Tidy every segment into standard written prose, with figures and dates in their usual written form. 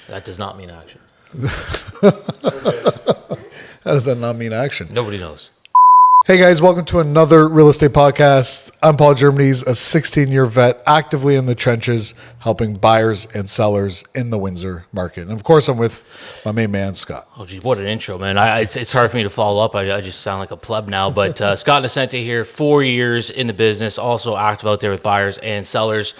That does not mean action. How does that not mean action? Nobody knows. Hey guys, welcome to another real estate podcast. I'm Paul Germany's, a 16-year vet actively in the trenches, helping buyers and sellers in the Windsor market. And of course, I'm with my main man, Scott. Oh, geez, what an intro, man. It's hard for me to follow up. I just sound like a pleb now. But Scott Nascente here, 4 years in the business, also active out there with buyers and sellers.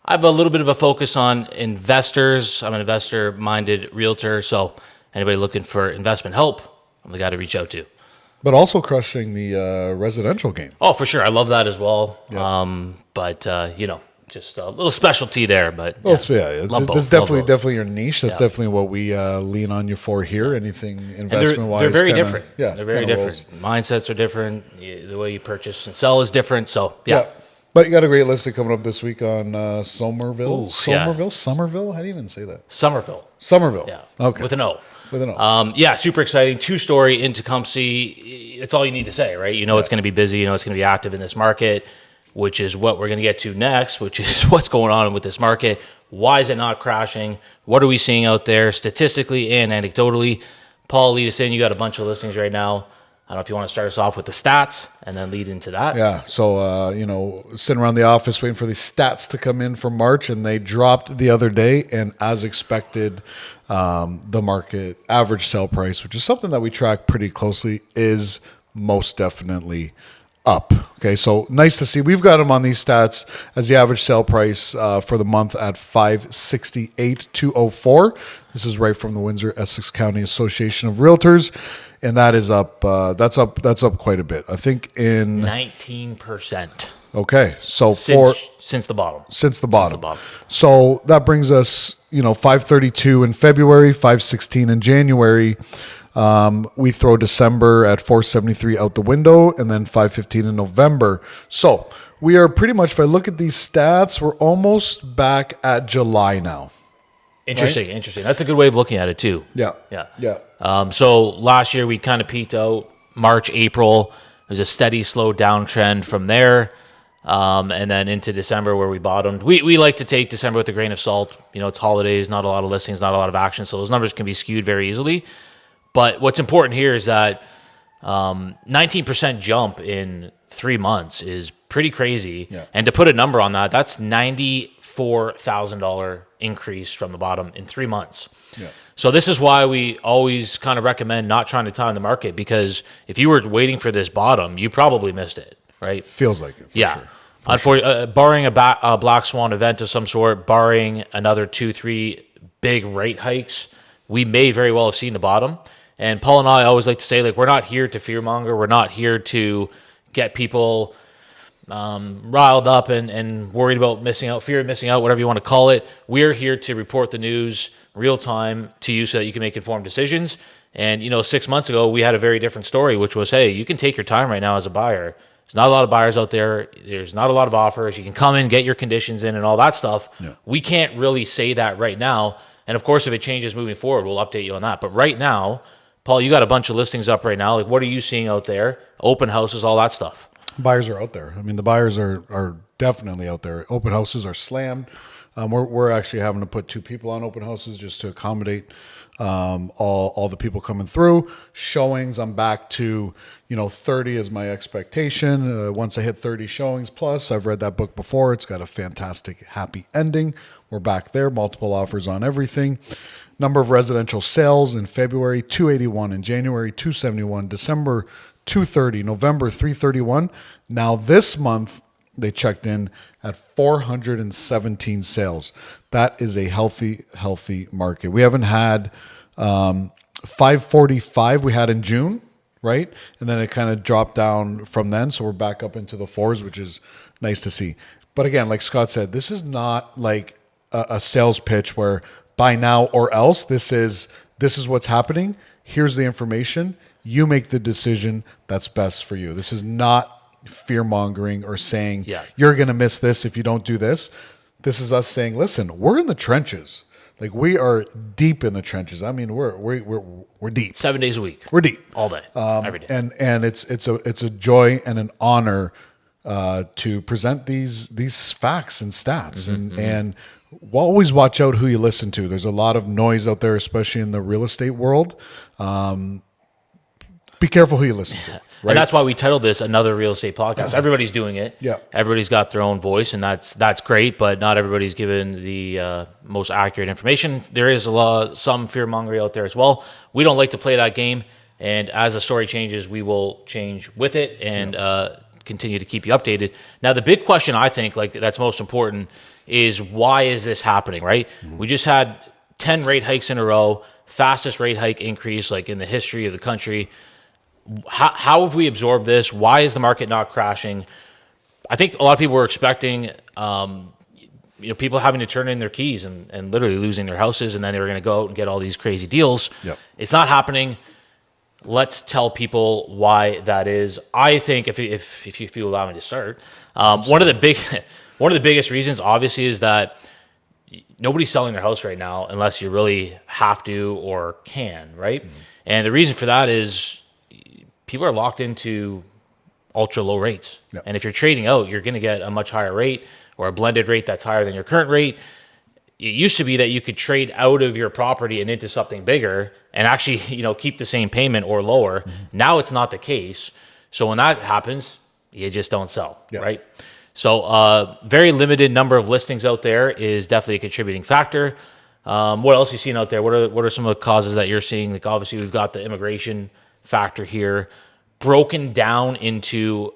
I have a little bit of a focus on investors. I'm an investor-minded realtor, so anybody looking for investment help, I'm the guy to reach out to. But also crushing the residential game. Oh, for sure. I love that as well. Yeah. Just a little specialty there. But That's definitely your niche. That's definitely what we lean on you for here. Anything investment-wise. They're very different. Yeah, they're very different. Rolls. Mindsets are different. The way you purchase and sell is different. So, yeah. But you got a great listing coming up this week on Somerville. Ooh, Somerville? How do you even say that? Somerville. Yeah. Okay. With an O. With an O. Super exciting. 2-story in Tecumseh. That's all you need to say, right? You know it's going to be busy. You know it's going to be active in this market, which is what we're going to get to next, which is what's going on with this market. Why is it not crashing? What are we seeing out there statistically and anecdotally? Paul, lead us in. You got a bunch of listings right now. I don't know if you want to start us off with the stats and then lead into that. Yeah. So, sitting around the office waiting for these stats to come in for March, and they dropped the other day. And as expected, the market average sale price, which is something that we track pretty closely, is most definitely up. Okay, so nice to see. We've got them on these stats as the average sale price for the month at $568,204. This is right from the Windsor Essex County Association of Realtors, and that is up. That's up quite a bit. I think in 19%. Okay, so since the bottom. So that brings us, 532 in February, 516 in January. We throw December at 473 out the window, and then 515 in November. So we are pretty much, if I look at these stats, we're almost back at July now. Interesting. That's a good way of looking at it too. Yeah. So last year we kind of peaked out March, April. There's a steady, slow downtrend from there. And then into December where we bottomed. We like to take December with a grain of salt. It's holidays, not a lot of listings, not a lot of action. So those numbers can be skewed very easily. But what's important here is that 19% jump in 3 months is pretty crazy. Yeah. And to put a number on that, that's $94,000 increase from the bottom in 3 months. Yeah. So this is why we always kind of recommend not trying to time the market, because if you were waiting for this bottom, you probably missed it, right? Feels like it. For sure. Barring a black swan event of some sort, barring another 2-3 big rate hikes, we may very well have seen the bottom. And Paul and I always like to say, we're not here to fearmonger. We're not here to get people riled up and worried about missing out, fear of missing out, whatever you want to call it. We're here to report the news real time to you so that you can make informed decisions. And, 6 months ago, we had a very different story, which was, hey, you can take your time right now as a buyer. There's not a lot of buyers out there. There's not a lot of offers. You can come in, get your conditions in and all that stuff. Yeah. We can't really say that right now. And, of course, if it changes moving forward, we'll update you on that. But right now, Paul, you got a bunch of listings up right now. What are you seeing out there? Open houses, all that stuff. Buyers are out there. I mean, the buyers are definitely out there. Open houses are slammed. We're actually having to put 2 people on open houses just to accommodate all the people coming through. Showings, I'm back to 30 is my expectation. Once I hit 30 showings plus, I've read that book before. It's got a fantastic happy ending. We're back there. Multiple offers on everything. Number of residential sales in February, 281. In January, 271. December, 230. November, 331. Now this month, they checked in at 417 sales. That is a healthy market. We haven't had 545 we had in June, right? And then it kind of dropped down from then. So we're back up into the 4s, which is nice to see. But again, like Scott said, this is not like a sales pitch where buy now or else. This is what's happening. Here's the information. You make the decision that's best for you. This is not fear mongering or saying you're going to miss this if you don't do this. This is us saying, listen, we're in the trenches. We are deep in the trenches. I mean, we're deep. 7 days a week. We're deep all day, every day. And it's a joy and an honor to present these facts and stats. And always watch out who you listen to. There's a lot of noise out there, especially in the real estate world. Be careful who you listen to. Right? And that's why we titled this Another Real Estate Podcast. Everybody's doing it. Yeah. Everybody's got their own voice, and that's great, but not everybody's given the most accurate information. There is some fear-mongering out there as well. We don't like to play that game, and as the story changes, we will change with it and continue to keep you updated. Now, the big question I think that's most important is why is this happening, right? Mm-hmm. We just had 10 rate hikes in a row, fastest rate hike increase in the history of the country. How have we absorbed this? Why is the market not crashing? I think a lot of people were expecting, people having to turn in their keys and literally losing their houses, and then they were going to go out and get all these crazy deals. Yep. It's not happening. Let's tell people why that is. I think if you allow me to start, one of the biggest reasons, obviously, is that nobody's selling their house right now unless you really have to or can, right? Mm-hmm. And the reason for that is people are locked into ultra low rates. Yep. And if you're trading out, you're going to get a much higher rate or a blended rate that's higher than your current rate. It used to be that you could trade out of your property and into something bigger and actually, keep the same payment or lower. Mm-hmm. Now it's not the case. So when that happens, you just don't sell, yep. Right? So very limited number of listings out there is definitely a contributing factor. What else are you seeing out there? What are some of the causes that you're seeing? Obviously, we've got the immigration factor here, broken down into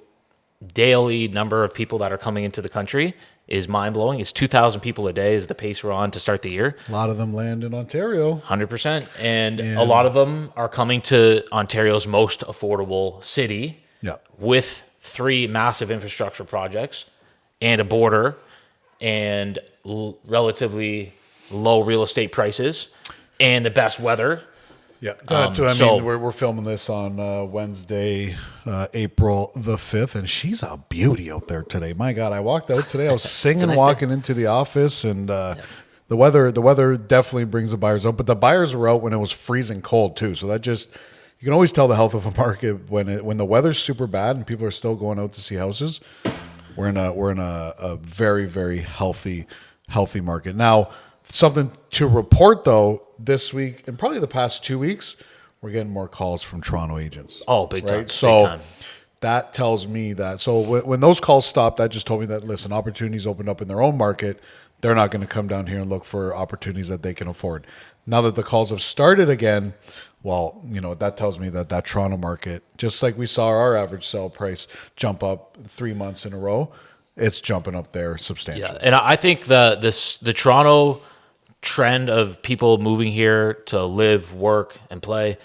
daily number of people that are coming into the country is mind-blowing. It's 2,000 people a day is the pace we're on to start the year. A lot of them land in Ontario. 100%. And a lot of them are coming to Ontario's most affordable city with 3 massive infrastructure projects and a border and relatively low real estate prices and the best weather. Yeah, we're filming this on Wednesday, April the 5th, and she's a beauty out there today. My God, I walked out today. I was singing nice walking into the office, and the weather definitely brings the buyers out. But the buyers were out when it was freezing cold too, so that you can always tell the health of a market when the weather's super bad and people are still going out to see houses. We're in a very, very healthy market now. Something to report though. This week and probably the past 2 weeks, we're getting more calls from Toronto agents. Oh, big time! Right? So big time. That tells me that. So when those calls stopped, that just told me that listen, opportunities opened up in their own market. They're not going to come down here and look for opportunities that they can afford. Now that the calls have started again, well, that tells me that Toronto market, just like we saw our average sale price jump up 3 months in a row, it's jumping up there substantially. Yeah, and I think the Toronto trend of people moving here to live, work, and play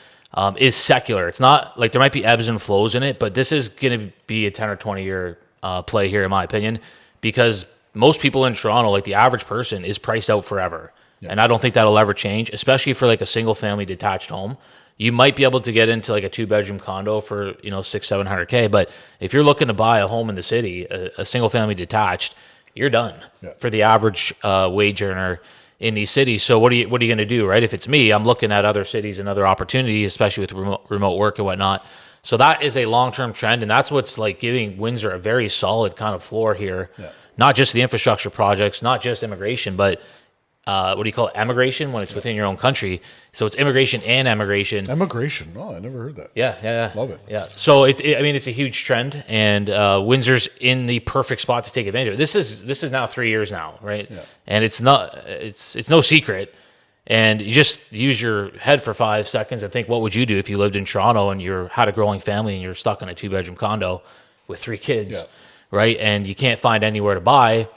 is secular. It's not like there might be ebbs and flows in it, but this is going to be a 10 or 20 year play here, in my opinion, because most people in Toronto, like the average person, is priced out forever. Yeah. And I don't think that'll ever change, especially for like a single family detached home. You might be able to get into like a 2-bedroom condo for, $600-700K. But if you're looking to buy a home in the city, a single family detached, you're done for the average wage earner in these cities. So what are you going to do, right? If it's me, I'm looking at other cities and other opportunities, especially with remote work and whatnot. So that is a long-term trend, and that's what's like giving Windsor a very solid kind of floor here. Yeah. Not just the infrastructure projects, not just immigration, but what do you call it? Emigration when it's within your own country. So it's immigration and emigration. Emigration. Oh, I never heard that. Yeah. Love it. Yeah. So it's a huge trend, and Windsor's in the perfect spot to take advantage of it. This is now 3 years now, right? Yeah. And it's no secret. And you just use your head for 5 seconds and think, what would you do if you lived in Toronto and you had a growing family and you're stuck in a 2-bedroom condo with 3 kids, right? And you can't find anywhere to buy.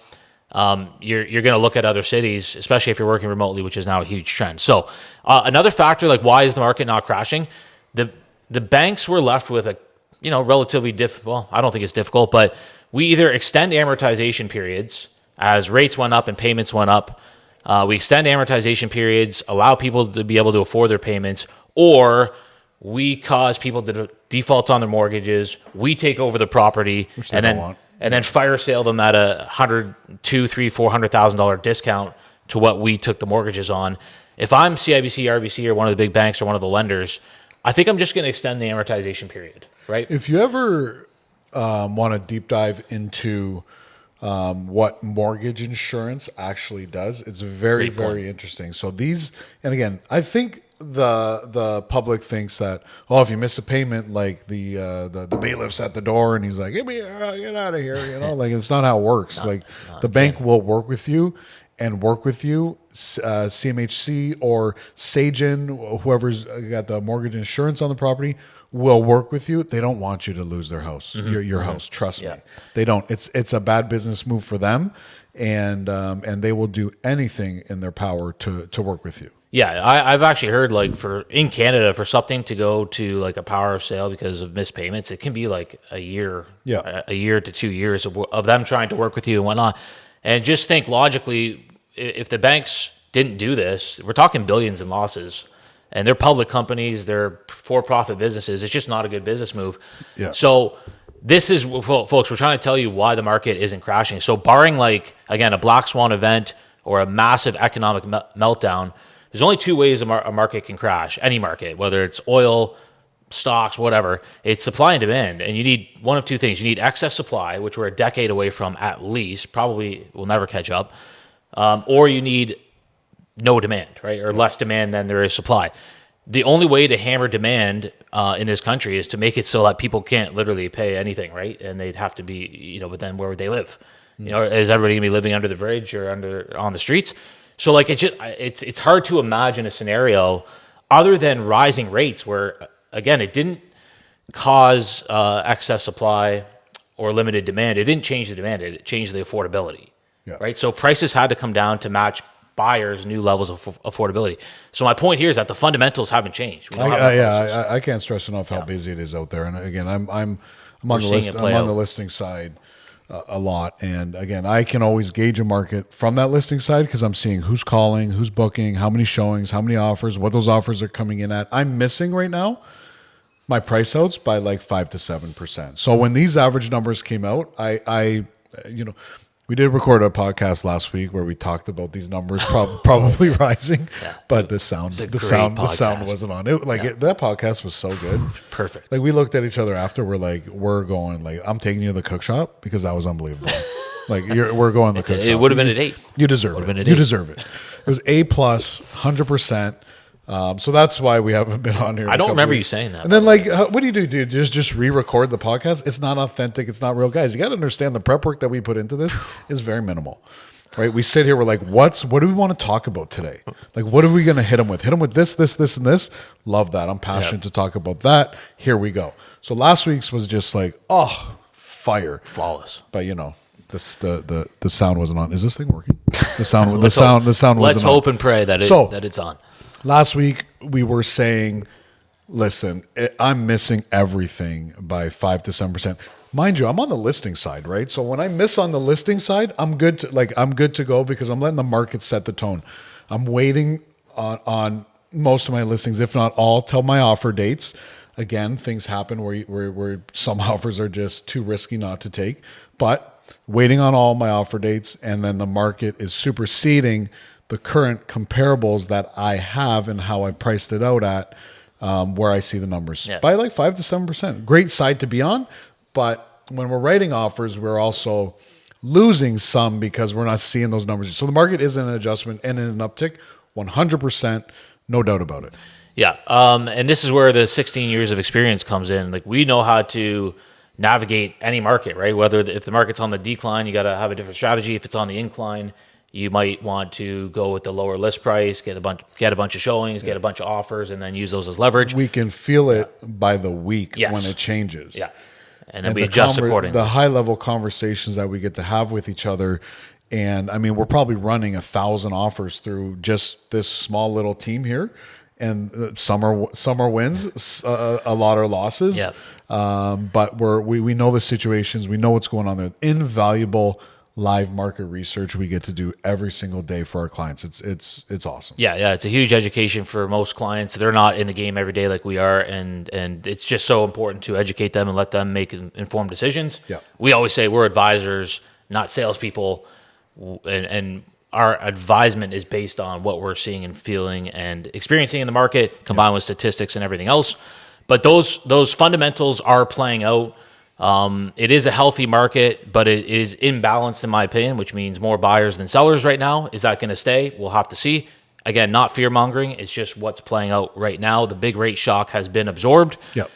You're going to look at other cities, especially if you're working remotely, which is now a huge trend. So another factor, like why is the market not crashing? The banks were left with a relatively difficult. Well, I don't think it's difficult, but we either extend amortization periods as rates went up and payments went up. We extend amortization periods, allow people to be able to afford their payments, or we cause people to default on their mortgages. We take over the property and then fire sale them at a $100,000, $200,000, $300,000, $400,000 discount to what we took the mortgages on. If I'm CIBC, RBC, or one of the big banks or one of the lenders, I think I'm just going to extend the amortization period, right? If you ever want to deep dive into what mortgage insurance actually does. It's very, Great point. very interesting. So these, and again, I think the public thinks that, if you miss a payment, like the bailiff's at the door and he's like, get out of here, like it's not how it works. Like the bank will work with you CMHC or Sagen, whoever's got the mortgage insurance on the property, will work with you. They don't want you to lose their house, your house. Trust me, they don't. It's a bad business move for them, and they will do anything in their power to work with you. Yeah, I've actually heard like in Canada for something to go to like a power of sale because of missed payments, it can be like a year to 2 years of them trying to work with you and whatnot. And just think logically, if the banks didn't do this, we're talking billions in losses. And they're public companies, they're for-profit businesses. It's just not a good business move. Yeah. So this is, folks, we're trying to tell you why the market isn't crashing. So barring like, again, a black swan event or a massive economic meltdown, there's only two ways a market can crash, any market, whether it's oil, stocks, whatever. It's supply and demand. And you need one of two things. You need excess supply, which we're a decade away from at least, probably will never catch up, or you need no demand, right? Or less demand than there is supply. The only way to hammer demand in this country is to make it so that people can't literally pay anything, right? And they'd have to be, but then where would they live? Is everybody gonna be living under the bridge or on the streets? So like it's hard to imagine a scenario other than rising rates where, again, it didn't cause excess supply or limited demand. It didn't change the demand. It changed the affordability, right? So prices had to come down to match buyers' new levels of affordability. So my point here is that the fundamentals haven't changed. I can't stress enough how busy it is out there. And again, I'm on the list. I'm on the listing side a lot. And again, I can always gauge a market from that listing side because I'm seeing who's calling, who's booking, how many showings, how many offers, what those offers are coming in at. I'm missing right now my price outs by like 5 to 7%. So when these average numbers came out, I we did record a podcast last week where we talked about these numbers probably rising, but the sound wasn't on it. That podcast was so good, perfect. Like we looked at each other after. We're going like, I'm taking you to the cook shop because that was unbelievable. Like we're going to the cook shop. It would have been an 8. You deserve it. You deserve it. It was A+, 100%. So that's why we haven't been on here. I don't remember you saying that. And then, like, what do you do, dude? Just re-record the podcast? It's not authentic. It's not real, guys. You got to understand the prep work that we put into this is very minimal, right? We sit here, we're like, what do we want to talk about today? Like, what are we going to hit them with? Hit them with this, and this. Love that. I'm passionate to talk about that. Here we go. So last week's was just like, fire, flawless. But the sound wasn't on. Is this thing working? The sound wasn't on. Let's hope and pray that it's on. Last week, we were saying, listen, I'm missing everything by 5 to 7%. Mind you, I'm on the listing side, right? So when I miss on the listing side, I'm good to go because I'm letting the market set the tone. I'm waiting on most of my listings, if not all, till my offer dates. Again, things happen where some offers are just too risky not to take. But waiting on all my offer dates, and then the market is superseding the current comparables that I have and how I priced it out at, where I see the numbers by like 5 to 7%. Great side to be on, but when we're writing offers, we're also losing some because we're not seeing those numbers. So the market is in an adjustment and in an uptick, 100%, no doubt about it. Yeah, and this is where the 16 years of experience comes in. Like we know how to navigate any market, right? Whether if the market's on the decline, you got to have a different strategy. If it's on the incline, you might want to go with the lower list price, get a bunch of showings, get a bunch of offers, and then use those as leverage. We can feel it by the week when it changes. Yeah, and then we adjust accordingly. The high-level conversations that we get to have with each other, and I mean, we're probably running 1,000 offers through just this small little team here, and some are wins, a lot are losses. Yeah. But we know the situations, we know what's going on there. Invaluable live market research we get to do every single day for our clients. It's awesome. Yeah, it's a huge education for most clients. They're not in the game every day like we are, and it's just so important to educate them and let them make informed decisions. Yeah. We always say we're advisors, not salespeople, and our advisement is based on what we're seeing and feeling and experiencing in the market, combined with statistics and everything else. But those fundamentals are playing out. It is a healthy market, but it is imbalanced in my opinion, which means more buyers than sellers right now. Is that going to stay? We'll have to see. Again, not fear mongering. It's just what's playing out right now. The big rate shock has been absorbed. Yep.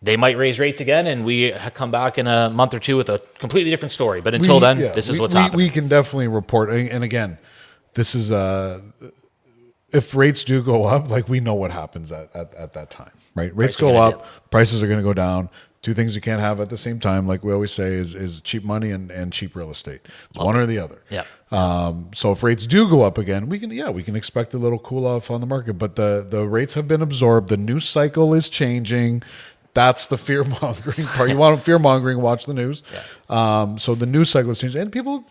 They might raise rates again, and we come back in a month or two with a completely different story. But until then, this is what's happening. We can definitely report. And again, this is if rates do go up, like we know what happens at that time, right? Rates go up, prices are going to go down. Two things you can't have at the same time, like we always say, is cheap money and cheap real estate. It's one or the other. Yeah. So if rates do go up again, we can expect a little cool off on the market. But the rates have been absorbed. The news cycle is changing. That's the fear mongering part. You want fear mongering? Watch the news. Yeah. So the news cycle is changing, and people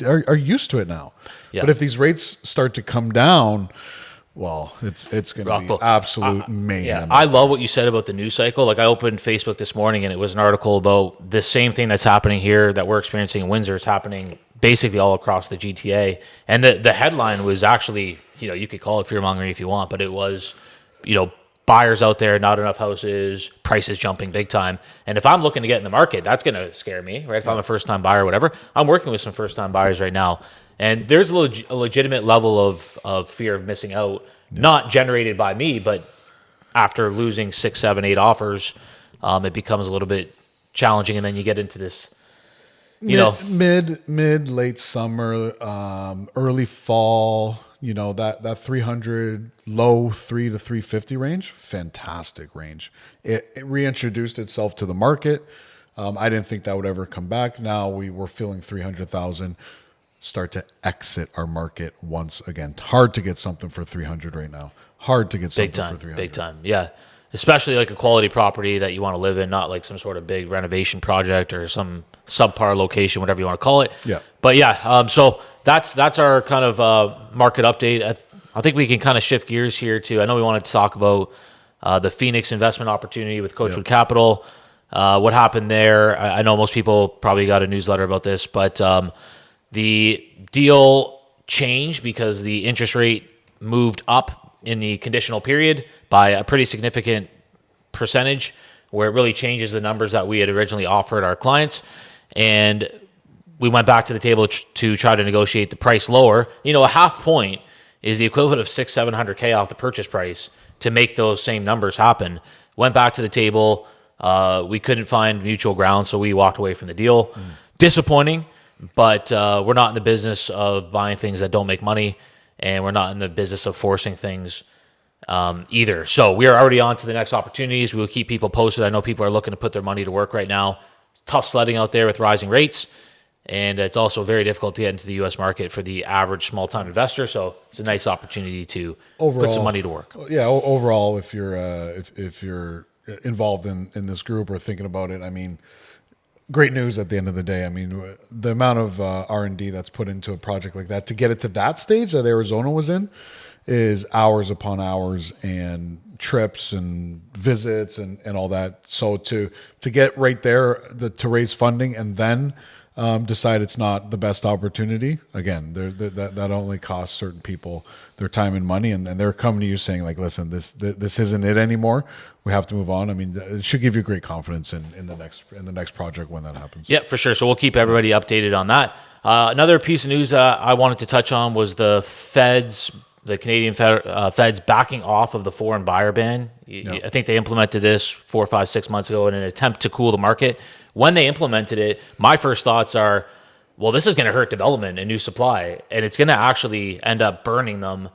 are used to it now. Yeah. But if these rates start to come down, well, it's going to be absolute mayhem. Yeah. I love what you said about the news cycle. Like I opened Facebook this morning, and it was an article about the same thing that's happening here that we're experiencing in Windsor is happening basically all across the GTA. And the headline was actually, you could call it fear mongering if you want, but it was, buyers out there, not enough houses, prices jumping big time. And if I'm looking to get in the market, that's going to scare me, right? If I'm a first-time buyer or whatever. I'm working with some first-time buyers right now, and there's a legitimate level of fear of missing out, not generated by me, but after losing 6, 7, 8 offers, it becomes a little bit challenging, and then you get into this, mid, late summer, early fall. That 300 low 3 to 350 range, fantastic range. It reintroduced itself to the market. I didn't think that would ever come back. Now we were feeling 300,000 start to exit our market once again. Hard to get something for 300 right now. Hard to get something for 300. Big time. Yeah. Especially like a quality property that you want to live in, not like some sort of big renovation project or some subpar location, whatever you want to call it. Yeah. But yeah, so that's our kind of market update. I think we can kind of shift gears here too. I know we wanted to talk about the Phoenix investment opportunity with Coachwood Capital. What happened there? I know most people probably got a newsletter about this, but the deal changed because the interest rate moved up in the conditional period by a pretty significant percentage, where it really changes the numbers that we had originally offered our clients. And we went back to the table to try to negotiate the price lower. A half point is the equivalent of $700K off the purchase price to make those same numbers happen. Went back to the table. We couldn't find mutual ground, so we walked away from the deal. Disappointing, but we're not in the business of buying things that don't make money, and we're not in the business of forcing things either. So we are already on to the next opportunities. We will keep people posted. I know people are looking to put their money to work right now. It's tough sledding out there with rising rates, and it's also very difficult to get into the U.S. market for the average small-time investor. So it's a nice opportunity to put some money to work. Yeah, overall, if you're if you're involved in this group or thinking about it, I mean, great news at the end of the day. I mean, the amount of R&D that's put into a project like that to get it to that stage that Arizona was in is hours upon hours and trips and visits and all that. So to get right there, to raise funding and then decide it's not the best opportunity, again, that only costs certain people their time and money, and they're coming to you saying like, listen, this isn't it anymore. We have to move on. I mean, it should give you great confidence in the next project when that happens. Yeah, for sure. So we'll keep everybody updated on that. Another piece of news I wanted to touch on was the Canadian Feds backing off of the foreign buyer ban. I think they implemented this 4, 5, 6 months ago in an attempt to cool the market. When they implemented it, my first thoughts are, well, this is going to hurt development and new supply, and it's going to actually end up burning them.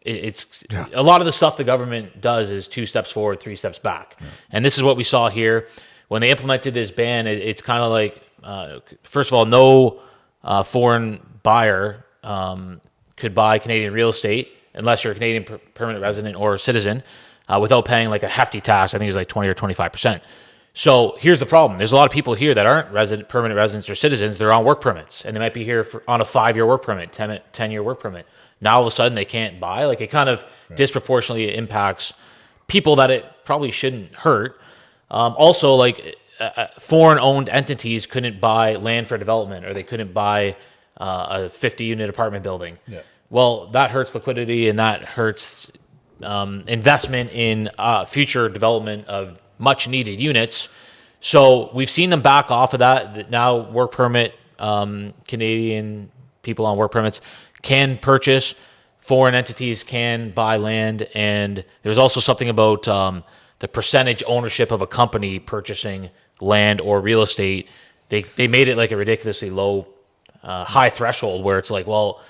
A lot of the stuff the government does is 2 steps forward, 3 steps back. Yeah. And this is what we saw here. When they implemented this ban, it's kind of like, first of all, no foreign buyer could buy Canadian real estate unless you're a Canadian permanent resident or citizen without paying like a hefty tax. I think it's like 20 or 25%. So here's the problem. There's a lot of people here that aren't permanent residents or citizens. They're on work permits, and they might be here on a 5-year work permit, 10-year work permit. Now all of a sudden they can't buy. Like, it kind of disproportionately impacts people that it probably shouldn't hurt. Also, like foreign-owned entities couldn't buy land for development, or they couldn't buy a 50-unit apartment building. Yeah. Well, that hurts liquidity, and that hurts investment in future development of much-needed units. So we've seen them back off of that. Now work permit, Canadian people on work permits can purchase. Foreign entities can buy land. And there's also something about the percentage ownership of a company purchasing land or real estate. They made it like a ridiculously low, high threshold where it's like, well,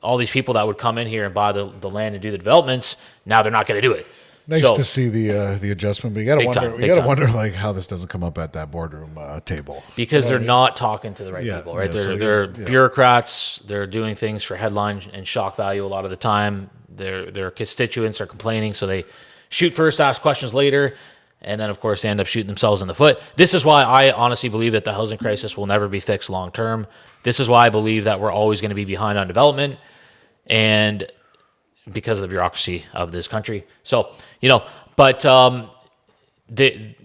all these people that would come in here and buy the land and do the developments, now they're not going to do it. Nice So, to see the adjustment, but you got to wonder. time, You got to time. wonder like how this doesn't come up at that boardroom table. because they're not talking to the right Yeah, people, right? yeah, so They're yeah. bureaucrats. They're doing things for headline and shock value a lot of the time. Their constituents are complaining, so they shoot first, ask questions later, and then of course they end up shooting themselves in the foot. This is why I honestly believe that the housing crisis will never be fixed long term. This is why I believe that we're always going to be behind on development, and because of the bureaucracy of this country. So but they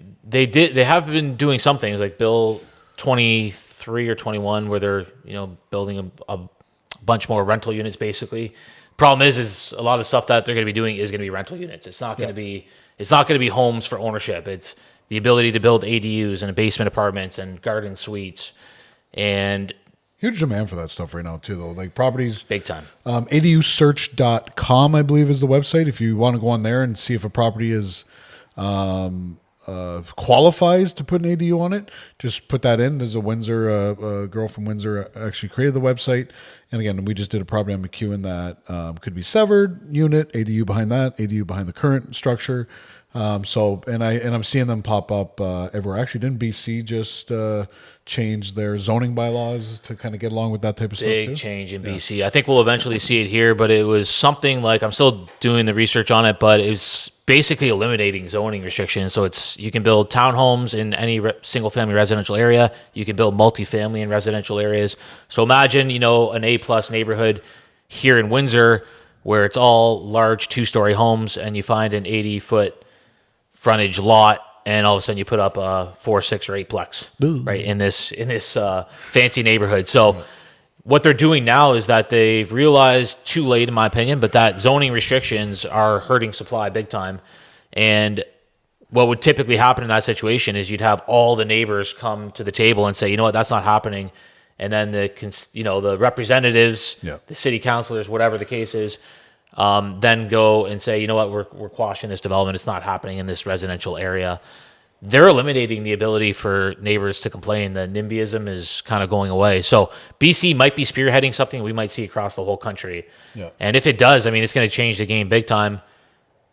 have been doing some things like Bill 23 or 21 where they're building a bunch more rental units basically. Problem is a lot of the stuff that they're going to be doing is going to be rental units. It's not going to be homes for ownership. It's the ability to build ADUs and basement apartments and garden suites, and Huge demand for that stuff right now too, though. Like properties, big time. ADUsearch.com, I believe, is the website. If you want to go on there and see if a property is qualifies to put an ADU on it, just put that in. There's a Windsor, a girl from Windsor actually created the website. And again, we just did a property on McEwen that could be severed unit, ADU behind that, ADU behind the current structure. I'm seeing them pop up everywhere. Actually, didn't BC just change their zoning bylaws to kind of get along with that type of stuff too? Big change in BC. I think we'll eventually see it here, but it was something like, I'm still doing the research on it, but it's basically eliminating zoning restrictions. So you can build townhomes in any single family residential area. You can build multifamily in residential areas. So imagine, an A+ neighborhood here in Windsor where it's all large 2-story homes, and you find an 80-foot frontage lot, and all of a sudden you put up a 4, 6, or 8-plex, right, in this fancy neighborhood. So what they're doing now is that they've realized, too late in my opinion, but that zoning restrictions are hurting supply big time. And what would typically happen in that situation is you'd have all the neighbors come to the table and say, you know what, that's not happening. And then the representatives, the city councilors, whatever the case is, then go and say, you know what, we're quashing this development. It's not happening in this residential area. They're eliminating the ability for neighbors to complain. The NIMBYism is kind of going away. So BC might be spearheading something we might see across the whole country. Yeah. And if it does, it's going to change the game big time.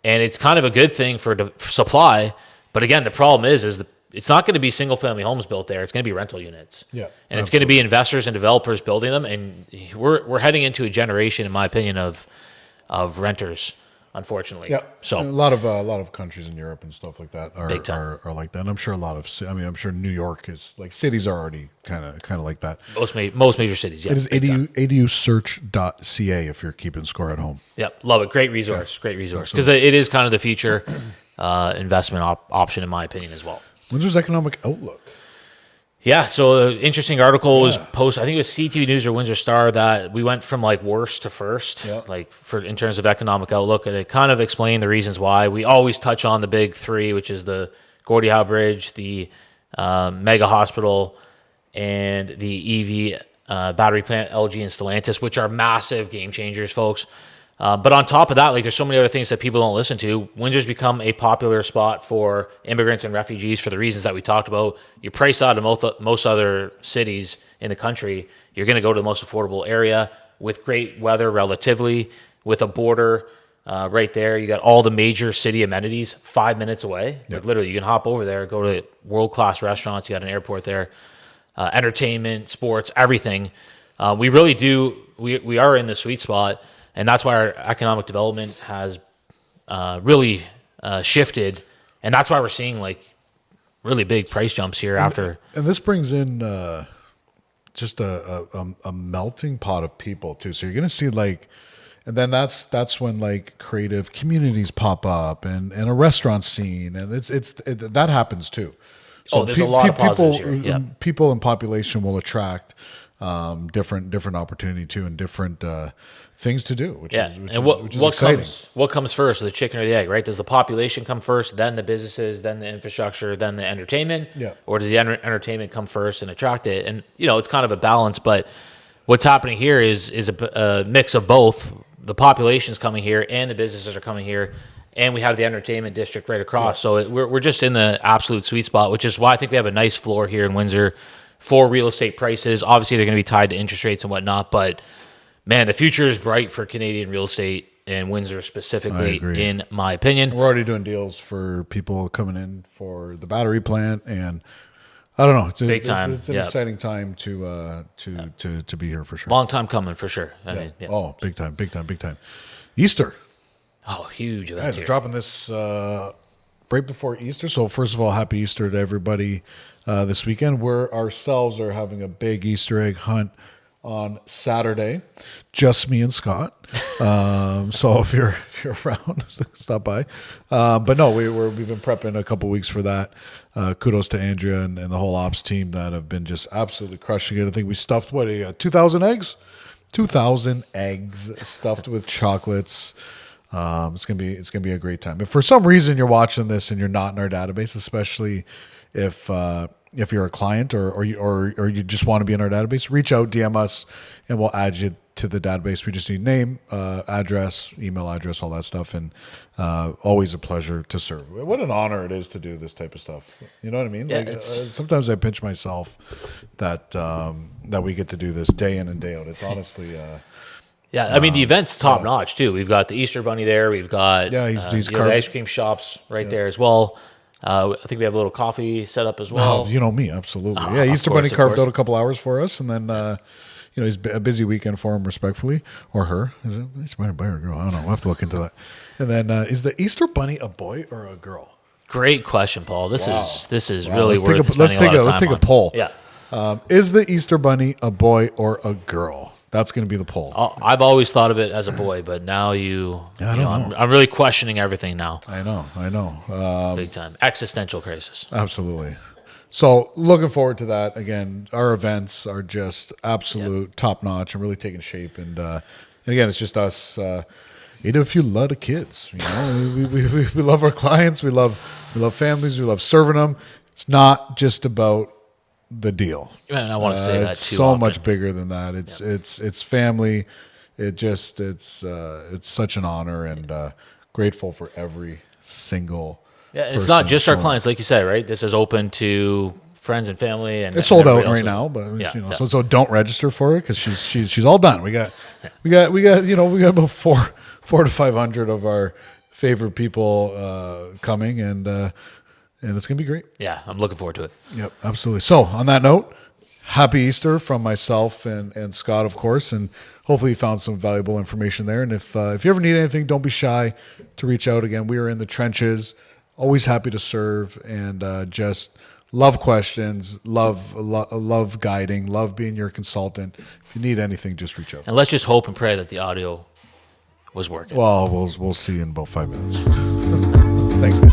And it's kind of a good thing for supply. But again, the problem is it's not going to be single family homes built there. It's going to be rental units. Yeah, and it's going to be investors and developers building them. And we're heading into a generation, in my opinion, of renters, unfortunately. Yeah. So a lot of countries in Europe and stuff like that are like that. And I'm sure I'm sure New York is like, cities are already kind of like that. Most major cities. Yeah. It is ADUsearch.ca if you're keeping score at home. Yep. Love it. Great resource. Yeah. Great resource. Because it is kind of the future investment option, in my opinion, as well. Windsor's economic outlook. Yeah, so an interesting article was posted. I think it was CTV News or Windsor Star that we went from like worst to first, in terms of economic outlook, and it kind of explained the reasons why. We always touch on the big three, which is the Gordie Howe Bridge, the mega hospital, and the EV battery plant, LG and Stellantis, which are massive game changers, folks. But on top of that, there's so many other things that people don't listen to. Windsor's become a popular spot for immigrants and refugees for the reasons that we talked about. You price out of most other cities in the country, you're going to go to the most affordable area with great weather relatively, with a border right there. You got all the major city amenities 5 minutes away. Yep. Literally, you can hop over there, go to world-class restaurants. You got an airport there, entertainment, sports, everything. We really do. We are in the sweet spot. And that's why our economic development has really shifted. And that's why we're seeing really big price jumps here after. And this brings in just a melting pot of people too. So you're going to see and then that's when creative communities pop up and a restaurant scene. And that happens too. So there's a lot of positives here. Yeah. People in population will attract different opportunity too, and different things to do. Which Yeah, is, and what which is exciting. what comes first, the chicken or the egg, right? Does the population come first, then the businesses, then the infrastructure, then the entertainment? Yeah. Or does the entertainment come first and attract it? And it's kind of a balance. But what's happening here is a mix of both. The population's coming here, and the businesses are coming here, and we have the entertainment district right across. So we're just in the absolute sweet spot, which is why I think we have a nice floor here in Windsor for real estate prices. Obviously, they're going to be tied to interest rates and whatnot, but man, the future is bright for Canadian real estate and Windsor specifically, in my opinion. We're already doing deals for people coming in for the battery plant, and I don't know. Big time. It's an exciting time to be here for sure. Long time coming for sure. I mean, Oh, big time. Easter. Oh, huge event Guys, here. we're dropping this right before Easter. So first of all, happy Easter to everybody this weekend. We ourselves are having a big Easter egg hunt on Saturday, just me and Scott. So if you're around, stop by. But no, we've been prepping a couple weeks for that. Kudos to Andrea and the whole ops team that have been just absolutely crushing it. I think we stuffed 2,000 eggs. 2,000 eggs stuffed with chocolates. It's gonna be a great time. If for some reason you're watching this and you're not in our database, especially if you're a client or you just want to be in our database, reach out, DM us, and we'll add you to the database. We just need name, address, email address, all that stuff, and always a pleasure to serve. What an honor it is to do this type of stuff. You know what I mean? Yeah, sometimes I pinch myself that we get to do this day in and day out. It's honestly. Yeah, I mean, the event's top notch, too. We've got the Easter Bunny there. We've got he's the ice cream shops right there as well. I think we have a little coffee set up as well. Oh, you know me, absolutely. Easter course, Bunny carved course. out a couple hours for us, and then he's a busy weekend for him, respectfully, or her. Is it? It's my boy or girl? I don't know. We'll have to look into that. And then is the Easter Bunny a boy or a girl? Great question, Paul. This is Wow. really worth Let's spending a lot of time let's take a on. poll. Yeah. Is the Easter Bunny a boy or a girl? That's going to be the poll. I've always thought of it as a boy, but now I don't know. I'm really questioning everything now. I know. Big time. Existential crisis. Absolutely. So looking forward to that. Again, our events are just absolute top notch and really taking shape. And again, it's just us. Even if you love the kids, we love our clients. We love families. We love serving them. It's not just about the deal. And I want to say that it's too. so often. much bigger than that. It's family. It's such an honor, and grateful for every single. Yeah, and it's not just our clients, like you said, right? This is open to friends and family, and it's sold out everybody right else. now. But so don't register for it because she's all done. We got about four to 500 of our favorite people coming, and it's gonna be great. Yeah, I'm looking forward to it. Yep, absolutely. So on that note, happy Easter from myself and Scott, of course, and hopefully you found some valuable information there. And if you ever need anything, don't be shy to reach out. Again, we are in the trenches, always happy to serve, and just love questions, love guiding, love being your consultant. If you need anything, just reach out. And let's just hope and pray that the audio was working. Well, we'll see in about 5 minutes. Thanks, man.